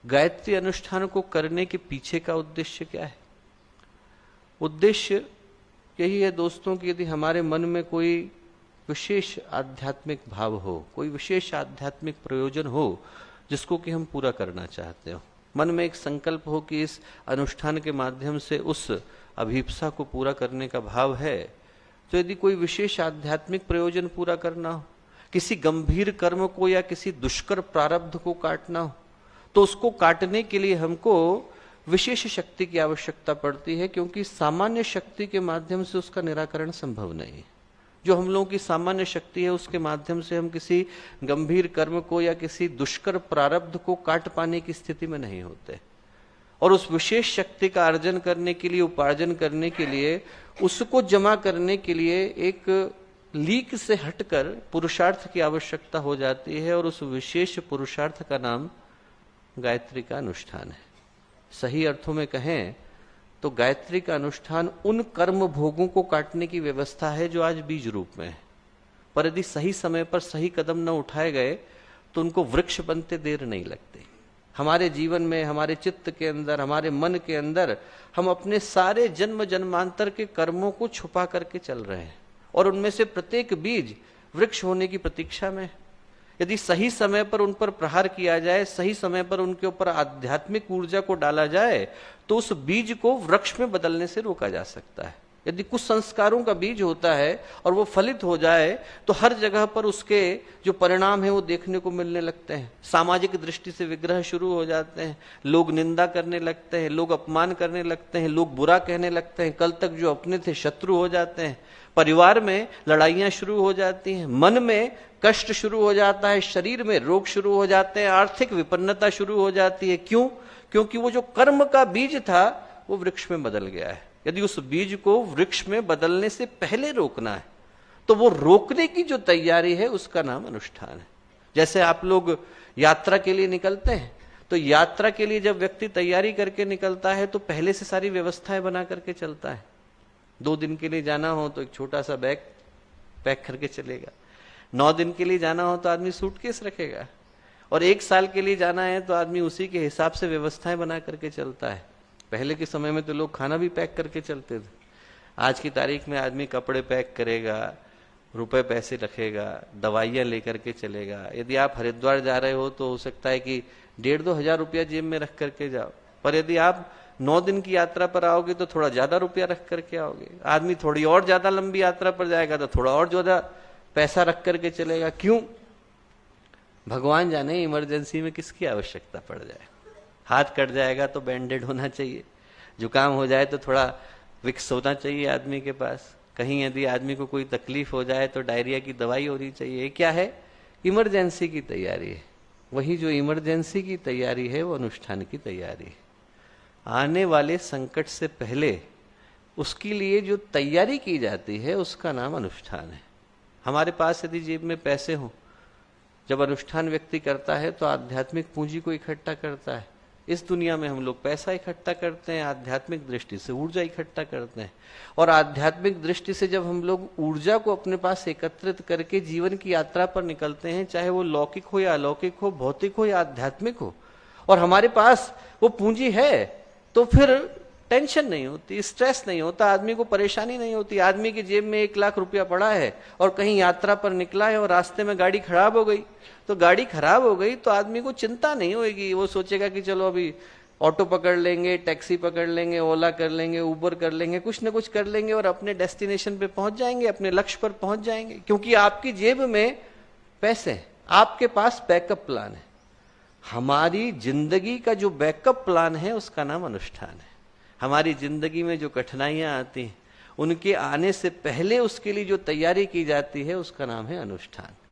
गायत्री अनुष्ठान को करने के पीछे का उद्देश्य क्या है? उद्देश्य यही है दोस्तों कि यदि हमारे मन में कोई विशेष आध्यात्मिक भाव हो, कोई विशेष आध्यात्मिक प्रयोजन हो जिसको कि हम पूरा करना चाहते हो, मन में एक संकल्प हो कि इस अनुष्ठान के माध्यम से उस अभीप्सा को पूरा करने का भाव है, तो यदि कोई विशेष आध्यात्मिक प्रयोजन पूरा करना हो, किसी गंभीर कर्म को या किसी दुष्कर प्रारब्ध को काटना हो, तो उसको काटने के लिए हमको विशेष शक्ति की आवश्यकता पड़ती है, क्योंकि सामान्य शक्ति के माध्यम से उसका निराकरण संभव नहीं है। जो हम लोगों की सामान्य शक्ति है उसके माध्यम से हम किसी गंभीर कर्म को या किसी दुष्कर प्रारब्ध को काट पाने की स्थिति में नहीं होते। और उस विशेष शक्ति का अर्जन करने के लिए, उपार्जन करने के लिए, उसको जमा करने के लिए एक लीक से हटकर पुरुषार्थ की आवश्यकता हो जाती है, और उस विशेष पुरुषार्थ का नाम गायत्री का अनुष्ठान है। सही अर्थों में कहें तो गायत्री का अनुष्ठान उन कर्म भोगों को काटने की व्यवस्था है जो आज बीज रूप में है, पर यदि सही समय पर सही कदम न उठाए गए तो उनको वृक्ष बनते देर नहीं लगती। हमारे जीवन में, हमारे चित्त के अंदर, हमारे मन के अंदर हम अपने सारे जन्म जन्मांतर के कर्मों को छुपा करके चल रहे हैं, और उनमें से प्रत्येक बीज वृक्ष होने की प्रतीक्षा में। यदि सही समय पर उन पर प्रहार किया जाए, सही समय पर उनके ऊपर आध्यात्मिक ऊर्जा को डाला जाए, तो उस बीज को वृक्ष में बदलने से रोका जा सकता है। यदि कुछ संस्कारों का बीज होता है और वो फलित हो जाए तो हर जगह पर उसके जो परिणाम है वो देखने को मिलने लगते हैं। सामाजिक दृष्टि से विग्रह शुरू हो जाते हैं, लोग निंदा करने लगते हैं, लोग अपमान करने लगते हैं, लोग बुरा कहने लगते हैं, कल तक जो अपने थे शत्रु हो जाते हैं, परिवार में लड़ाइयां शुरू हो जाती हैं, मन में कष्ट शुरू हो जाता है, शरीर में रोग शुरू हो जाते हैं, आर्थिक विपन्नता शुरू हो जाती है। क्यों? क्योंकि वो जो कर्म का बीज था वो वृक्ष में बदल गया है। यदि उस बीज को वृक्ष में बदलने से पहले रोकना है तो वो रोकने की जो तैयारी है उसका नाम अनुष्ठान है। जैसे आप लोग यात्रा के लिए निकलते हैं, तो यात्रा के लिए जब व्यक्ति तैयारी करके निकलता है तो पहले से सारी व्यवस्थाएं बना करके चलता है। 2 दिन के लिए जाना हो तो एक छोटा सा बैग पैक करके चलेगा, 9 दिन के लिए जाना हो तो आदमी सूटकेस रखेगा, और 1 साल के लिए जाना है तो आदमी उसी के हिसाब से व्यवस्थाएं बना करके चलता है। पहले के समय में तो लोग खाना भी पैक करके चलते थे। आज की तारीख में आदमी कपड़े पैक करेगा, रुपए पैसे रखेगा, दवाइयां लेकर के चलेगा। यदि आप हरिद्वार जा रहे हो तो हो सकता है कि 1,500-2 हजार रुपया जेब में रख करके जाओ, पर यदि आप 9 दिन की यात्रा पर आओगे तो थोड़ा ज्यादा रुपया रख करके आओगे। आदमी थोड़ी और ज्यादा लंबी यात्रा पर जाएगा तो थोड़ा और ज्यादा पैसा रख करके चलेगा। क्यों? भगवान जाने इमरजेंसी में किसकी आवश्यकता पड़ जाए। हाथ कट जाएगा तो बैंडेड होना चाहिए, जुकाम हो जाए तो थोड़ा विक्स होना चाहिए आदमी के पास, कहीं यदि आदमी को कोई तकलीफ हो जाए तो डायरिया की दवाई होनी चाहिए। ये क्या है? इमरजेंसी की तैयारी है। वही जो इमरजेंसी की तैयारी है वो अनुष्ठान की तैयारी है। आने वाले संकट से पहले उसके लिए जो तैयारी की जाती है उसका नाम अनुष्ठान है। हमारे पास यदि जेब में पैसे हों, जब अनुष्ठान व्यक्ति करता है तो आध्यात्मिक पूंजी को इकट्ठा करता है। इस दुनिया में हम लोग पैसा इकट्ठा करते हैं, आध्यात्मिक दृष्टि से ऊर्जा इकट्ठा करते हैं, और आध्यात्मिक दृष्टि से जब हम लोग ऊर्जा को अपने पास एकत्रित करके जीवन की यात्रा पर निकलते हैं, चाहे वो लौकिक हो या अलौकिक हो, भौतिक हो या आध्यात्मिक हो, और हमारे पास वो पूंजी है, तो फिर टेंशन नहीं होती, स्ट्रेस नहीं होता, आदमी को परेशानी नहीं होती। आदमी की जेब में 1 लाख रुपया पड़ा है और कहीं यात्रा पर निकला है और रास्ते में गाड़ी खराब हो गई, तो गाड़ी खराब हो गई तो आदमी को चिंता नहीं होगी। वो सोचेगा कि चलो अभी ऑटो पकड़ लेंगे, टैक्सी पकड़ लेंगे, ओला कर लेंगे, उबर कर लेंगे, कुछ ना कुछ कर लेंगे और अपने डेस्टिनेशन पे पहुंच जाएंगे, अपने लक्ष्य पर पहुंच जाएंगे, क्योंकि आपकी जेब में पैसे हैं, आपके पास बैकअप प्लान है। हमारी जिंदगी का जो बैकअप प्लान है उसका नाम अनुष्ठान है। हमारी जिंदगी में जो कठिनाइयां आती हैं उनके आने से पहले उसके लिए जो तैयारी की जाती है उसका नाम है अनुष्ठान।